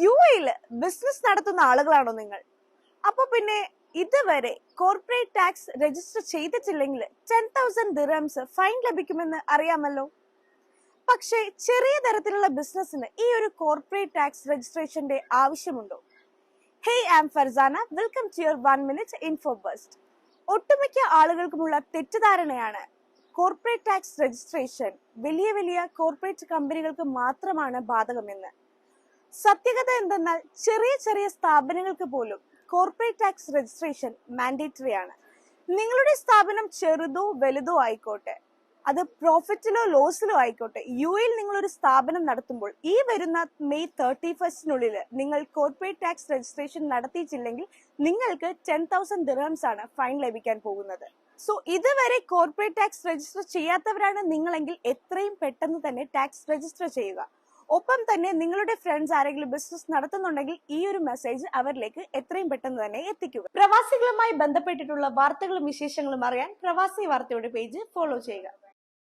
യുഎയിൽ business നടത്തുന്ന ആളുകളാണോ നിങ്ങൾ? അപ്പൊ പിന്നെ ഇതുവരെ കോർപ്പറേറ്റ് ടാക്സ് രജിസ്റ്റർ ചെയ്തിട്ടില്ലെങ്കിൽ 10,000 ദിർഹംസ് ഫൈൻ ലഭിക്കുമെന്ന് അറിയാമല്ലോ. പക്ഷേ ചെറിയ തരത്തിലുള്ള ബിസിനസ്സിന് ഈ ഒരു കോർപ്പറേറ്റ് ടാക്സ് രജിസ്ട്രേഷന്റെ ആവശ്യമുണ്ടോ? Hey, I am Farsana. Welcome to your 1 minute info bust. ഒട്ടുമിക്ക ആളുകൾക്കുമുള്ള തെറ്റിദ്ധാരണയാണ് കോർപ്പറേറ്റ് ടാക്സ് രജിസ്ട്രേഷൻ വലിയ വലിയ കോർപ്പറേറ്റ് കമ്പനികൾക്ക് മാത്രമാണ് ബാധകമെന്ന്. സത്യകഥ എന്തെന്നാൽ ചെറിയ ചെറിയ സ്ഥാപനങ്ങൾക്ക് പോലും കോർപ്പറേറ്റ് ടാക്സ് രജിസ്ട്രേഷൻ മാൻഡേറ്ററി ആണ്. നിങ്ങളുടെ സ്ഥാപനം ചെറുതോ വലുതോ ആയിക്കോട്ടെ, അത് പ്രോഫിറ്റിലോ ലോസിലോ ആയിക്കോട്ടെ, യുഎയിൽ നിങ്ങൾ ഒരു സ്ഥാപനം നടത്തുമ്പോൾ ഈ വരുന്ന മെയ് 31 നിങ്ങൾ കോർപ്പറേറ്റ് ടാക്സ് രജിസ്ട്രേഷൻ നടത്തിയിട്ടില്ലെങ്കിൽ നിങ്ങൾക്ക് 10,000 ദിർഹംസ് ആണ് ഫൈൻ ലഭിക്കാൻ പോകുന്നത്. സോ ഇതുവരെ കോർപ്പറേറ്റ് ടാക്സ് രജിസ്റ്റർ ചെയ്യാത്തവരാണ് നിങ്ങളെങ്കിൽ എത്രയും പെട്ടെന്ന് തന്നെ ടാക്സ് രജിസ്റ്റർ ചെയ്യുക. ഒപ്പം തന്നെ നിങ്ങളുടെ ഫ്രണ്ട്സ് ആരെങ്കിലും ബിസിനസ് നടത്തുന്നുണ്ടെങ്കിൽ ഈ ഒരു മെസ്സേജ് അവരിലേക്ക് എത്രയും പെട്ടെന്ന് തന്നെ എത്തിക്കുക. പ്രവാസികളുമായി ബന്ധപ്പെട്ടിട്ടുള്ള വാർത്തകളും വിശേഷങ്ങളും അറിയാൻ പ്രവാസി വാർത്തയുടെ പേജ് ഫോളോ ചെയ്യുക.